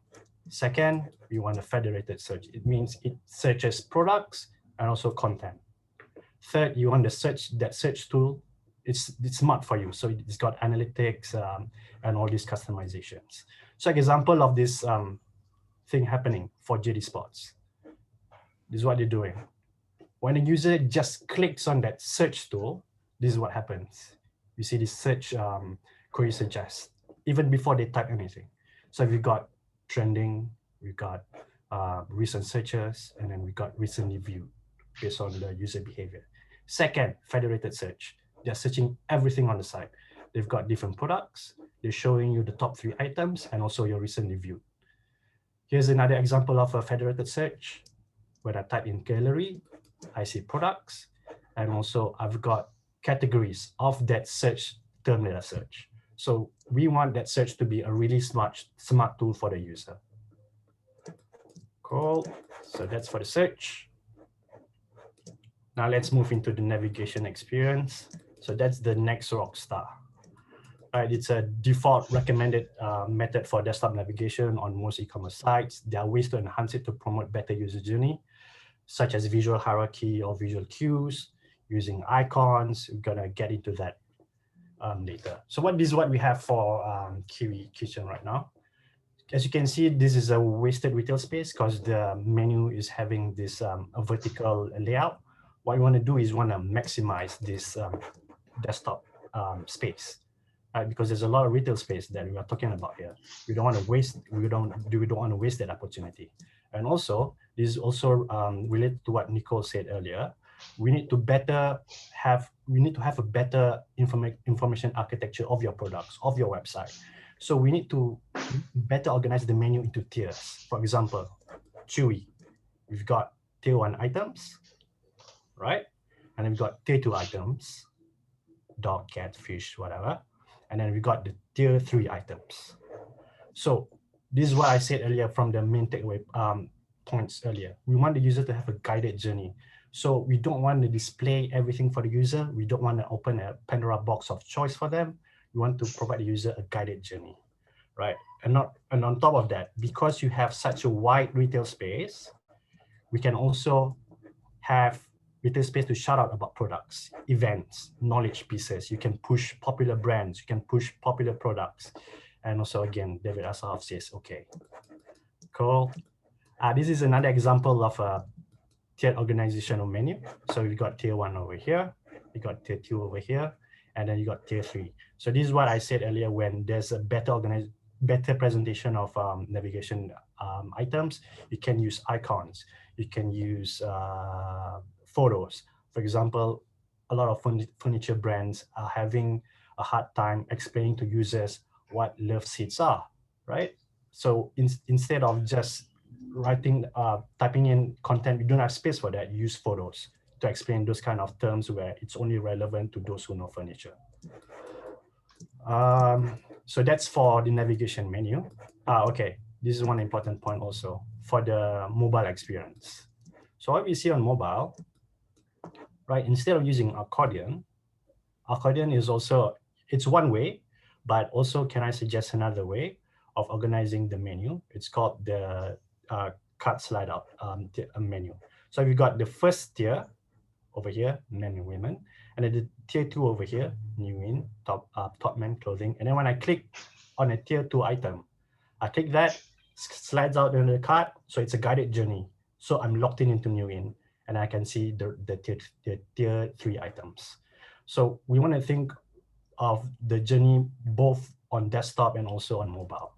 Second, we want a federated search. It means it searches products and also content. Third, you want the search tool. It's smart for you. So it's got analytics and all these customizations. So example of this thing happening for JD Sports. This is what they're doing. When a user just clicks on that search tool, this is what happens. You see this search query suggest, even before they type anything. So we've got trending, we've got recent searches, and then we got recently viewed based on the user behavior. Second, federated search. They're searching everything on the site. They've got different products. They're showing you the top 3 items and also your recently viewed. Here's another example of a federated search. When I type in gallery, I see products, and also I've got categories of that search term that I search. So we want that search to be a really smart tool for the user. Cool. So that's for the search. Now let's move into the navigation experience. So that's the next rock star. Right, it's a default recommended method for desktop navigation on most e-commerce sites. There are ways to enhance it to promote better user journey, such as visual hierarchy or visual cues, using icons. We're gonna get into that later. So this is what we have for Kiwi Kitchen right now. As you can see, this is a wasted retail space because the menu is having this a vertical layout. What we want to do is want to maximize this desktop space, right? Because there's a lot of retail space that we are talking about here. We don't want to waste. We don't want to waste that opportunity. And also, this is also related to what Nicole said earlier. We need to have a better information architecture of your products, of your website. So we need to better organize the menu into tiers. For example, Chewy, we've got tier 1 items, right? And then we've got tier 2 items, dog, cat, fish, whatever. And then we got the tier 3 items. So this is what I said earlier from the main takeaway points earlier. We want the user to have a guided journey. So we don't want to display everything for the user. We don't want to open a Pandora box of choice for them. We want to provide the user a guided journey, right? And on top of that, because you have such a wide retail space, we can also have retail space to shout out about products, events, knowledge pieces. You can push popular brands, you can push popular products. And also again, David Asaf says, okay, cool. This is another example of a tiered organizational menu. So we got tier 1 over here, we got tier 2 over here, and then you got tier 3. So this is what I said earlier, when there's a better presentation of navigation items, you can use icons, you can use photos. For example, a lot of furniture brands are having a hard time explaining to users what love seats are, right? So instead of just typing in content, you don't have space for that, you use photos to explain those kind of terms where it's only relevant to those who know furniture. So that's for the navigation menu. Okay, this is one important point also for the mobile experience. So what we see on mobile, right, instead of using accordion is also, it's one way, but also can I suggest another way of organizing the menu? It's called the card slide out menu. So we've got the first tier over here, men and women, and then the tier 2 over here, new in, top men clothing. And then when I click on a tier 2 item, I click that, slides out in the card, so it's a guided journey. So I'm locked into new in, and I can see the tier 3 items. So we want to think of the journey both on desktop and also on mobile.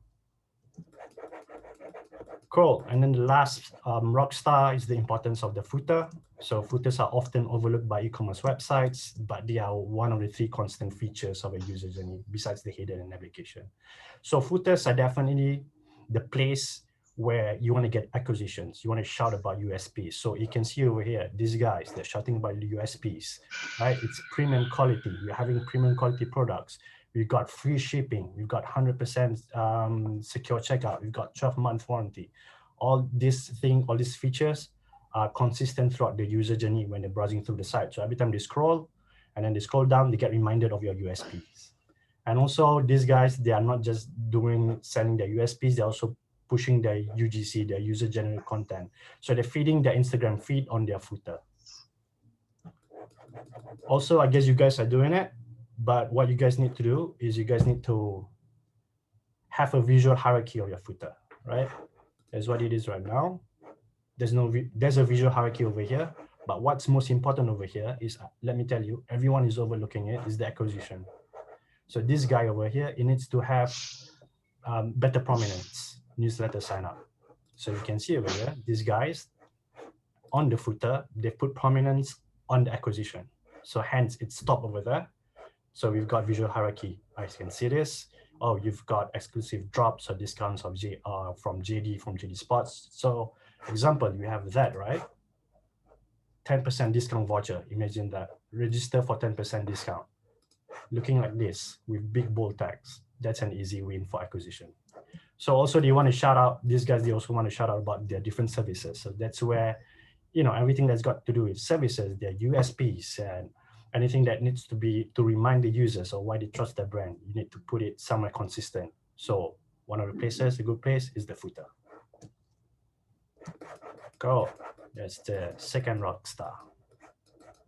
Cool. And then the last rock star is the importance of the footer. So footers are often overlooked by e-commerce websites, but they are one of the 3 constant features of a user journey besides the header and navigation. So footers are definitely the place where you want to get acquisitions, you want to shout about USPs. So you can see over here, these guys, they're shouting about the USPs, right? It's premium quality. We're having premium quality products. We've got free shipping. We've got 100% secure checkout. We've got 12-month warranty. All these features are consistent throughout the user journey when they're browsing through the site. So every time they scroll and then they scroll down, they get reminded of your USPs. And also these guys, they are not just selling their USPs, they're also pushing their UGC, their user generated content. So they're feeding their Instagram feed on their footer. Also, I guess you guys are doing it, but what you guys need to do is you guys need to have a visual hierarchy of your footer, right? That's what it is right now. There's a visual hierarchy over here, but what's most important over here is, let me tell you, everyone is overlooking it, is the acquisition. So this guy over here, he needs to have better prominence, newsletter sign up. So you can see over here, these guys on the footer, they put prominence on the acquisition. So hence it's top over there. So we've got visual hierarchy. I can see this. Oh, you've got exclusive drops or discounts of from JD Sports. So example, you have that, right? 10% discount voucher. Imagine that. Register for 10% discount. Looking like this with big bold tags. That's an easy win for acquisition. So also they want to shout out, these guys, they also want to shout out about their different services. So that's where, you know, everything that's got to do with services, their USPs and anything that needs to remind the users of why they trust their brand, you need to put it somewhere consistent. So one of the places, a good place is the footer. Go. That's the second rock star.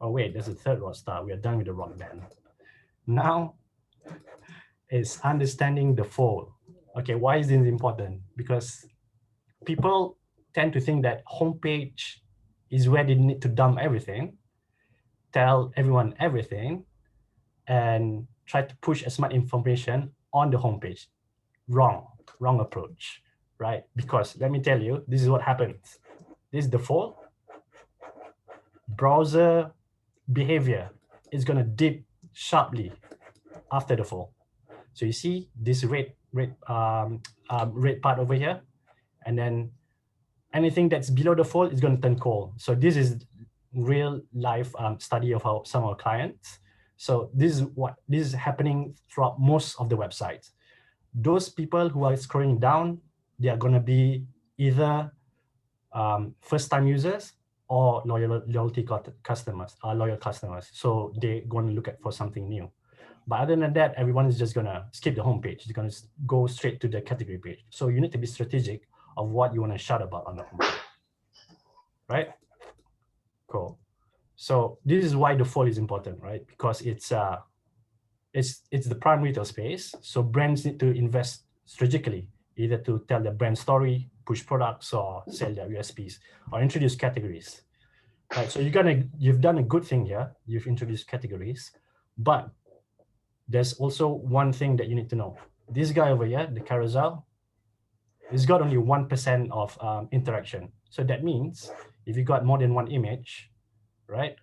Oh wait, there's a third rock star. We are done with the rock band. Now it's understanding the fall. Okay, why is this important? Because people tend to think that homepage is where they need to dump everything, tell everyone everything, and try to push as much information on the homepage. Wrong approach, right? Because let me tell you, this is what happens. This is the fall. Browser behavior is going to dip sharply after the fall. So you see this red part over here, and then anything that's below the fold is going to turn cold. So this is real life study of some of our clients. So this is happening throughout most of the websites. Those people who are scrolling down, they are going to be either first-time users or loyal customers. So they're going to look for something new. But other than that, everyone is just going to skip the homepage. They're going to go straight to the category page. So you need to be strategic of what you want to shout about on the homepage, right? Cool. So this is why the fall is important, right? Because it's the prime retail space. So brands need to invest strategically, either to tell their brand story, push products, or sell their USPs, or introduce categories. Right. So you've done a good thing here. You've introduced categories, but there's also one thing that you need to know. This guy over here, the carousel, it's got only 1% of interaction. So that means if you got more than one image, right,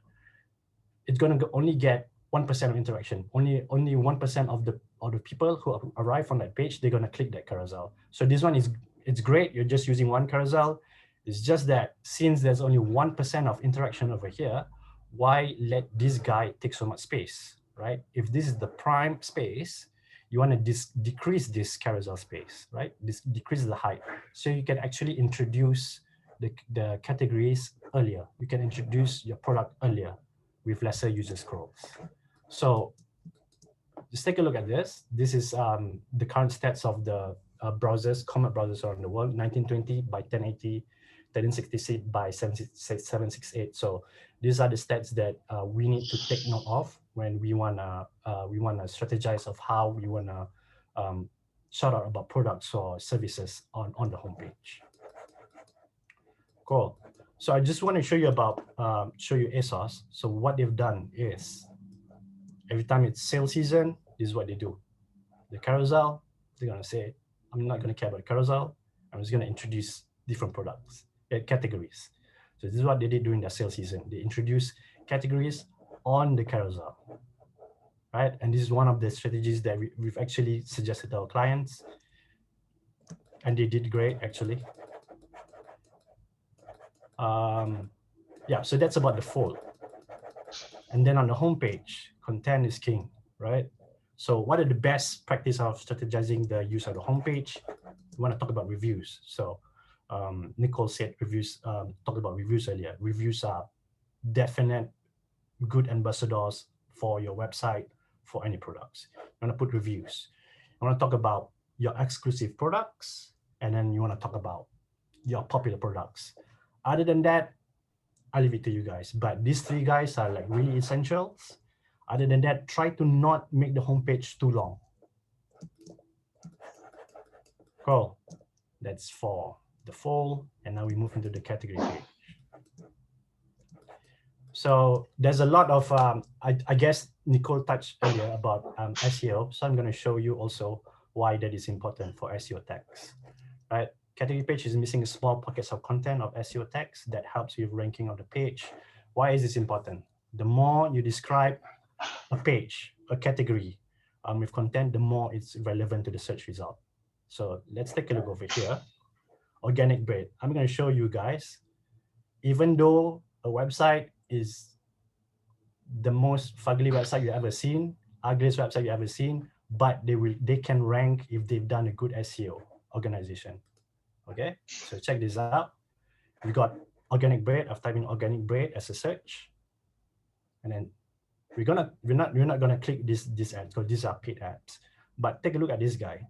it's going to only get 1% of interaction. Only 1% of the people who arrive on that page, they're going to click that carousel. So this one it's great. You're just using one carousel. It's just that since there's only 1% of interaction over here, why let this guy take so much space, right? If this is the prime space, you want to decrease this carousel space, right? Decrease the height. So you can actually introduce the categories earlier. You can introduce your product earlier with lesser user scrolls. So just take a look at this. This is the current stats of the browsers, common browsers around the world, 1920 by 1080, 1366 by 768. So these are the stats that we need to take note of when we wanna strategize of how we wanna shout out about products or services on the homepage. Cool. So I just want to show you ASOS. So what they've done is every time it's sale season, this is what they do. The carousel, they're gonna say, I'm not gonna care about the carousel. I'm just gonna introduce different products, categories. So this is what they did during their sale season. They introduced categories on the carousel, right? And this is one of the strategies that we've actually suggested to our clients, and they did great actually. Yeah, so that's about the fold. And then on the homepage, content is king, right? So what are the best practice of strategizing the use of the homepage? We want to talk about reviews. So Nicole said reviews, talked about reviews earlier. Reviews are definite good ambassadors for your website, for any products. You want to put reviews. You want to talk about your exclusive products, and then you want to talk about your popular products. Other than that, I'll leave it to you guys. But these three guys are like really essentials. Other than that, try to not make the homepage too long. Cool. That's for the fold. And now we move into the category page. So there's a lot of, I guess Nicole touched earlier about SEO. So I'm going to show you also why that is important for SEO tags, right? Category page is missing small pockets of content of SEO tags that helps with ranking of the page. Why is this important? The more you describe a page, a category with content, the more it's relevant to the search result. So let's take a look over here. Organic bread. I'm going to show you guys, even though a website is the most fugly website you've ever seen, ugliest website you've ever seen, but they can rank if they've done a good SEO organization. Okay, so check this out. We got organic bread. I've typed in organic bread as a search, and then we're not gonna click this ad because these are paid ads. But take a look at this guy,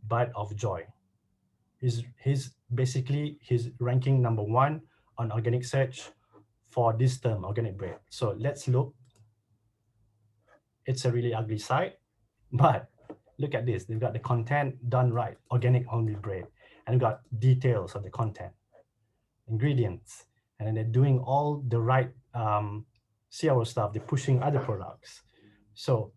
Bite of Joy. He's basically ranking #1 on organic search for this term, organic bread. So let's look. It's a really ugly site, but look at this. They've got the content done right, organic only bread, and we've got details of the content, ingredients, and then they're doing all the right CRO stuff. They're pushing other products. So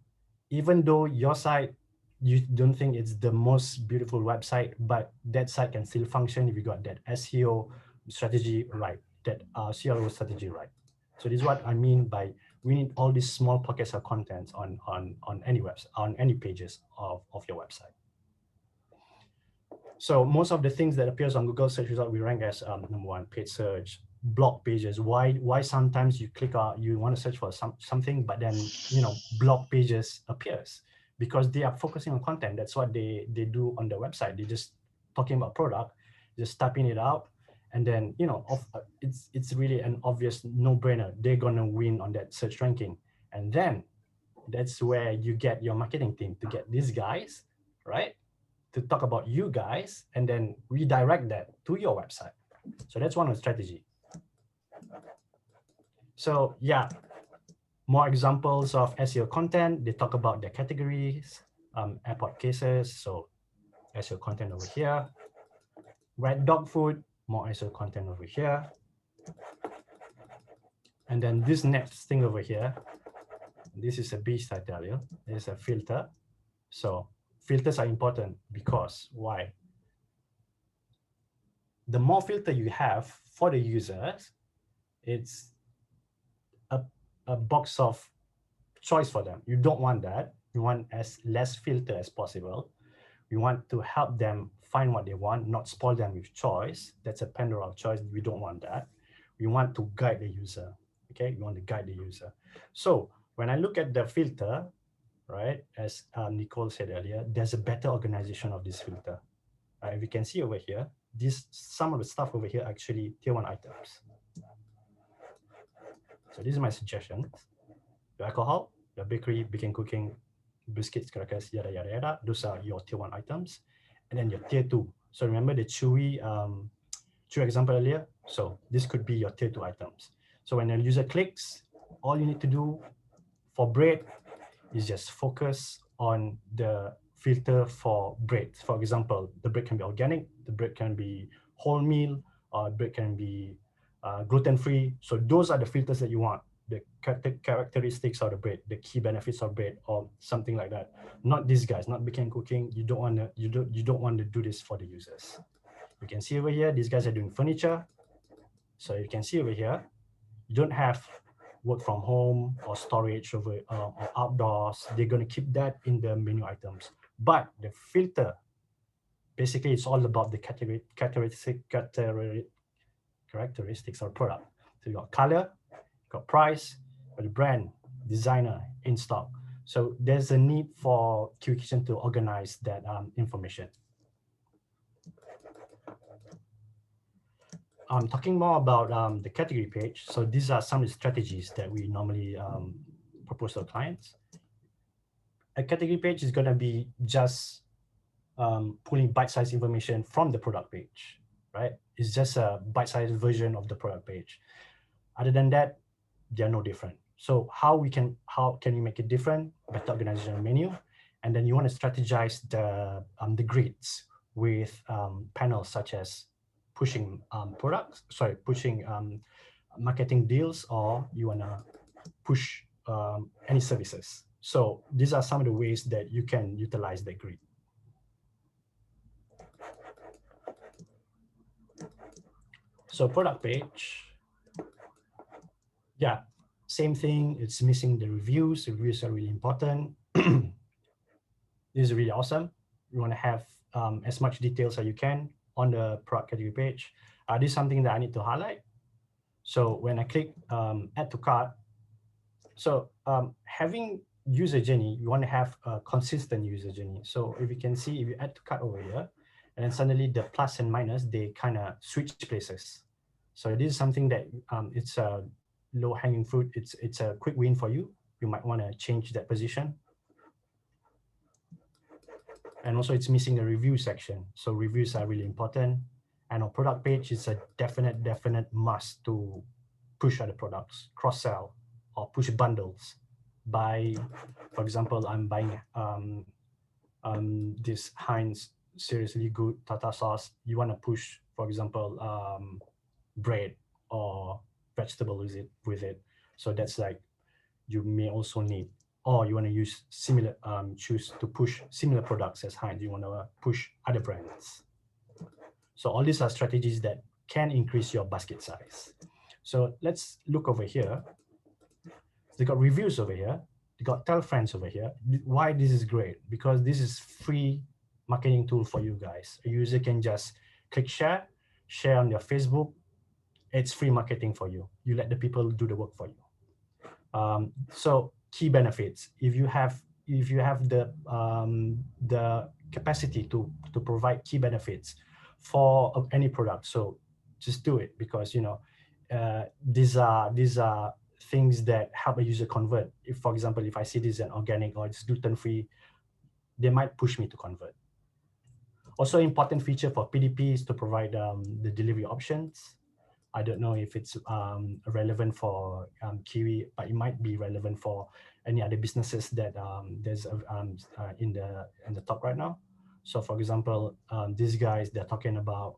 even though your site, you don't think it's the most beautiful website, but that site can still function if you got that SEO strategy right, that CRO strategy right. So this is what I mean by we need all these small pockets of content on any website, on any pages of your website. So most of the things that appears on Google search result, we rank as #1, paid search, blog pages. Why sometimes you click on, you want to search for something, but then, blog pages appears because they are focusing on content. That's what they do on their website. They're just talking about product, just typing it out. And then, it's really an obvious no-brainer. They're going to win on that search ranking. And then that's where you get your marketing team to get these guys, right, to talk about you guys and then redirect that to your website. So that's one of the strategy. So yeah, more examples of SEO content. They talk about their categories, airport cases. So SEO content over here. Red dog food, more SEO content over here. And then this next thing over here, this is a beast, I tell you. It's a filter. So filters are important because why? The more filter you have for the users, it's a box of choice for them. You don't want that. You want as less filter as possible. You want to help them find what they want, not spoil them with choice. That's a Pandora of choice. We don't want that. We want to guide the user. Okay, we want to guide the user. So when I look at the filter, right, as Nicole said earlier, there's a better organization of this filter. If you can see over here, some of the stuff over here actually tier 1 items. So these are my suggestions. Your alcohol, your bakery, baking, cooking, biscuits, crackers, yada, yada, yada. Those are your tier 1 items. And then your tier 2. So remember the chewy example earlier? So this could be your tier 2 items. So when a user clicks, all you need to do for bread is just focus on the filter for bread. For example, the bread can be organic, the bread can be wholemeal, or bread can be gluten-free. So those are the filters that you want. The characteristics of the bread, the key benefits of bread, or something like that. Not these guys, not baking, cooking. You don't want to do this for the users. You can see over here, these guys are doing furniture. So you can see over here, you don't have work from home or storage over or outdoors. They're going to keep that in the menu items. But the filter, basically, it's all about the characteristics of product. So you got color, you got price, the brand, designer, in stock. So there's a need for Kiwi Kitchen to organize that information. Talking more about the category page. So these are some of the strategies that we normally propose to our clients. A category page is going to be just pulling bite-sized information from the product page, right? It's just a bite-sized version of the product page. Other than that, they're no different. So how can we make it different? Better organization menu, and then you want to strategize the grids with panels such as pushing pushing marketing deals, or you want to push any services. So these are some of the ways that you can utilize the grid. So product page, yeah, same thing. It's missing the reviews. The reviews are really important. This is really awesome. You want to have as much details as you can on the product category page. This is something that I need to highlight. So when I click add to cart, so having user journey, you want to have a consistent user journey. So if you can see, if you add to cart over here, and then suddenly the plus and minus, they kind of switch places. So this is something that it's a low hanging fruit. It's a quick win for you. You might want to change that position. And also it's missing a review section. So reviews are really important. And on product page, it's a definite must to push other products, cross-sell, or push bundles. Buy, for example, I'm buying this Heinz seriously good tartar sauce. You want to push, for example, bread or vegetable with it. So that's like, you may also need, or you want to use similar, choose to push similar products as Heinz. You want to push other brands. So all these are strategies that can increase your basket size. So let's look over here. They got reviews over here. They got tell friends over here. Why this is great? Because this is free marketing tool for you guys. A user can just click share on your Facebook. It's free marketing for you. You let the people do the work for you. So key benefits. If you have the capacity to provide key benefits for any product, so just do it, because these are things that help a user convert. If, for example, if I see this is an organic or it's gluten-free, they might push me to convert. Also, important feature for PDP is to provide the delivery options. I don't know if it's relevant for Kiwi, but it might be relevant for any other businesses that there's in the top right now. So, for example, these guys, they're talking about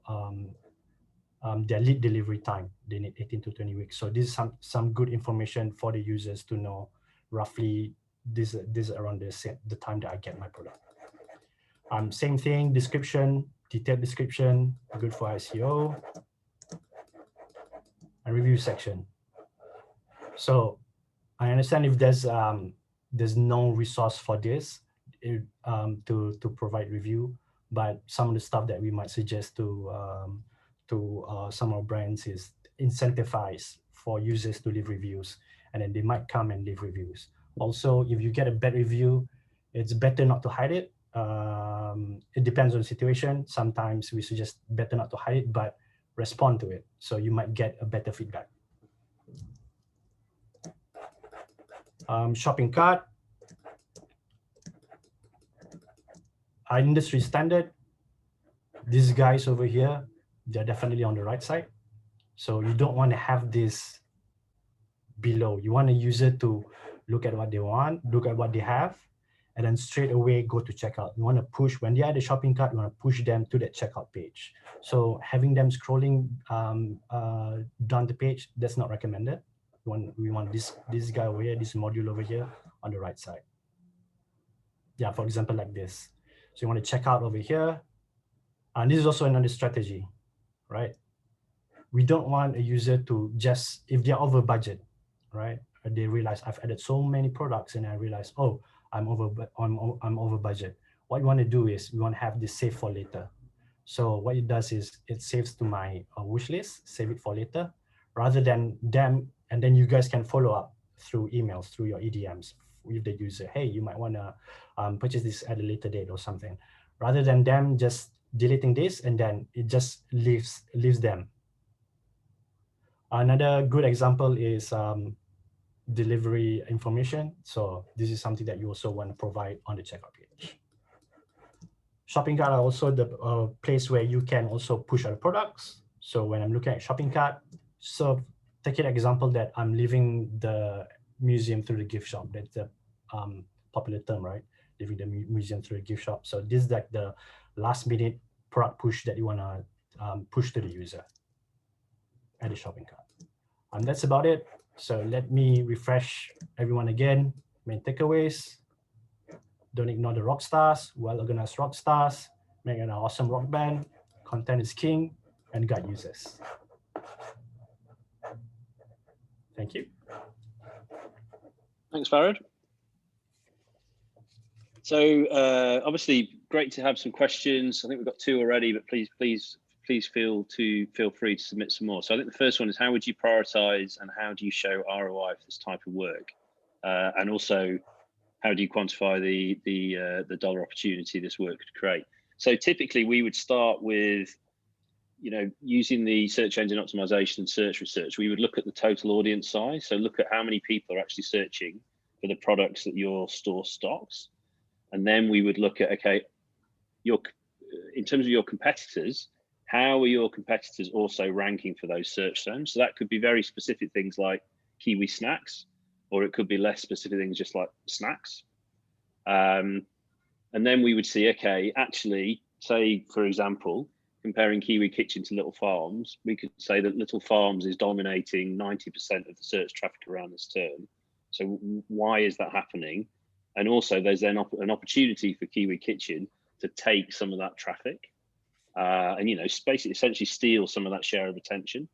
their lead delivery time. They need 18 to 20 weeks. So this is some good information for the users to know roughly this around the time that I get my product. Same thing, description, detailed description, good for SEO. And review section. So I understand if there's no resource for this to provide review, but some of the stuff that we might suggest to some of our brands is incentivize for users to leave reviews, and then they might come and leave reviews. Also, if you get a bad review, it's better not to hide it. It depends on the situation. Sometimes we suggest better not to hide it, but respond to it. So you might get a better feedback. Shopping cart. Our industry standard. These guys over here, they're definitely on the right side. So you don't want to have this below. You want a user to look at what they want, look at what they have, and then straight away go to checkout. You want to push, when they're at the shopping cart, you want to push them to that checkout page. So having them scrolling down the page, that's not recommended. We want this guy over here, this module over here on the right side. Yeah, for example, like this. So you want to check out over here. And this is also another strategy, right? We don't want a user to just, if they're over budget, right? They realize I've added so many products and I realize, oh, I'm over budget. What you want to do is we want to have this save for later. So what it does is it saves to my wish list, save it for later, rather than them, and then you guys can follow up through emails, through your EDMs with the user. Hey, you might want to purchase this at a later date or something, rather than them just deleting this and then it just leaves them. Another good example is delivery information. So this is something that you also want to provide on the checkout page. Shopping cart are also the place where you can also push other products. So when I'm looking at shopping cart, so take an example that I'm leaving the museum through the gift shop. That's a popular term, right? Leaving the museum through the gift shop. So this is like the last minute product push that you want to push to the user at the shopping cart. And that's about it. So let me refresh everyone again. Main takeaways: don't ignore the rock stars, well-organized rock stars, make an awesome rock band, content is king, and guide users. Thank you.
Thanks, Farad. So obviously great to have some questions. I think we've got 2 already, but please feel free to submit some more. So I think the first one is, how would you prioritize and how do you show ROI for this type of work? And also, how do you quantify the dollar opportunity this work could create? So typically we would start with, using the search engine optimization and search research. We would look at the total audience size. So look at how many people are actually searching for the products that your store stocks. And then we would look at, okay, in terms of your competitors, how are your competitors also ranking for those search terms? So that could be very specific things like Kiwi snacks, or it could be less specific things just like snacks. And then we would see, okay, actually, say, for example, comparing Kiwi Kitchen to Little Farms, we could say that Little Farms is dominating 90% of the search traffic around this term. So why is that happening? And also there's then an opportunity for Kiwi Kitchen to take some of that traffic and, basically essentially steal some of that share of attention.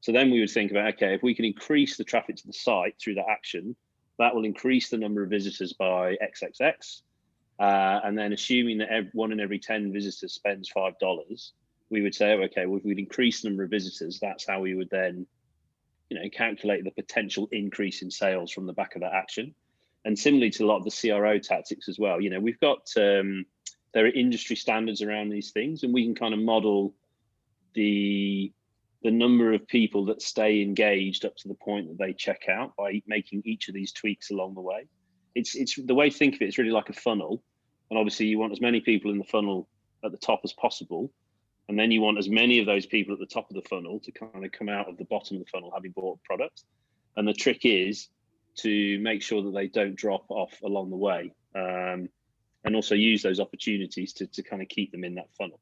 So then we would think about, okay, if we can increase the traffic to the site through that action, that will increase the number of visitors by XXX. And then assuming that 1 in every 10 visitors spends $5, we would say, okay, well, if we'd increase the number of visitors, that's how we would then, calculate the potential increase in sales from the back of that action. And similarly to a lot of the CRO tactics as well, we've got, there are industry standards around these things, and we can kind of model the number of people that stay engaged up to the point that they check out by making each of these tweaks along the way. It's the way to think of it is really like a funnel. And obviously you want as many people in the funnel at the top as possible. And then you want as many of those people at the top of the funnel to kind of come out of the bottom of the funnel having bought a product. And the trick is to make sure that they don't drop off along the way. And also use those opportunities to kind of keep them in that funnel.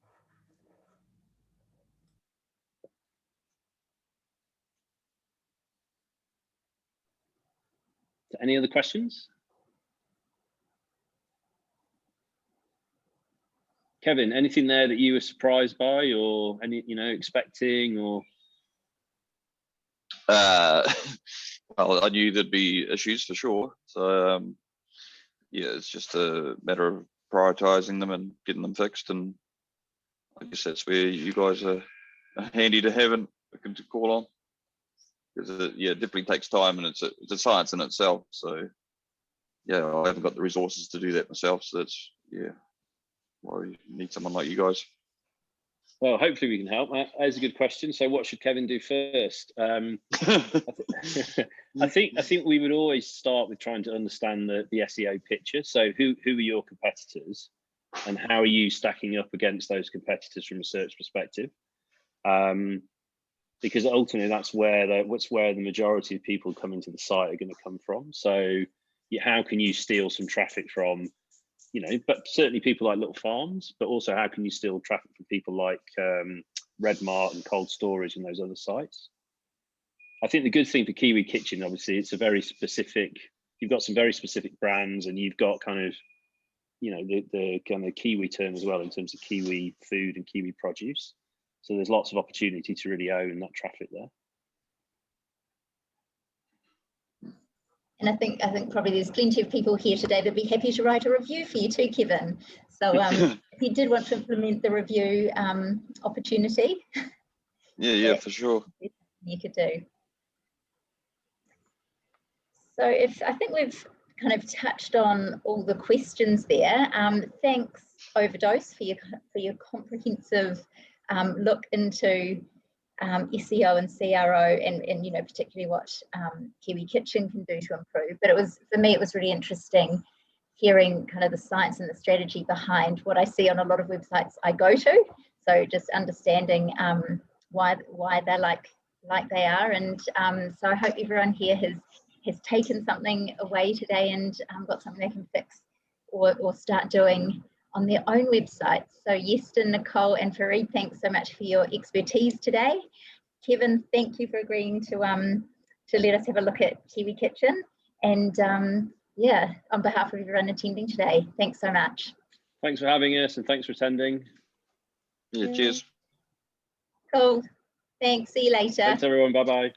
So any other questions? Kevin, anything there that you were surprised by, or any, expecting, or?
Well, I knew there'd be issues for sure. So yeah, it's just a matter of prioritizing them and getting them fixed. And I guess that's where you guys are handy to have and to call on, because it definitely takes time, and it's a science in itself. So yeah, I haven't got the resources to do that myself. So that's why you need someone like you guys.
Well, hopefully we can help. That is a good question. So what should Kevin do first? I think we would always start with trying to understand the SEO picture. So who are your competitors, and how are you stacking up against those competitors from a search perspective? Because ultimately that's where the majority of people coming to the site are going to come from. So how can you steal some traffic from, but certainly people like Little Farms, but also how can you steal traffic from people like Redmart and Cold Storage and those other sites? I think the good thing for Kiwi Kitchen, obviously, it's a very specific, you've got some very specific brands, and you've got kind of, the kind of Kiwi term as well in terms of Kiwi food and Kiwi produce. So there's lots of opportunity to really own that traffic there.
And I think probably there's plenty of people here today that'd be happy to write a review for you too, Kevin. So you did want to implement the review opportunity,
Yeah, for sure.
you could do. So I think we've kind of touched on all the questions there. Thanks, Overdose, for your comprehensive look into SEO and CRO, and you know, particularly what Kiwi Kitchen can do to improve. But for me, it was really interesting hearing kind of the science and the strategy behind what I see on a lot of websites I go to. So just understanding why they're like they are, and so I hope everyone here has taken something away today and got something they can fix or start doing on their own websites. So Yeston, Nicole and Fareed, thanks so much for your expertise today. Kevin, thank you for agreeing to let us have a look at Kiwi Kitchen. And yeah, on behalf of everyone attending today, thanks so much.
Thanks for having us and thanks for attending.
Yeah, cheers.
Cool. Thanks. See you later.
Thanks everyone. Bye bye.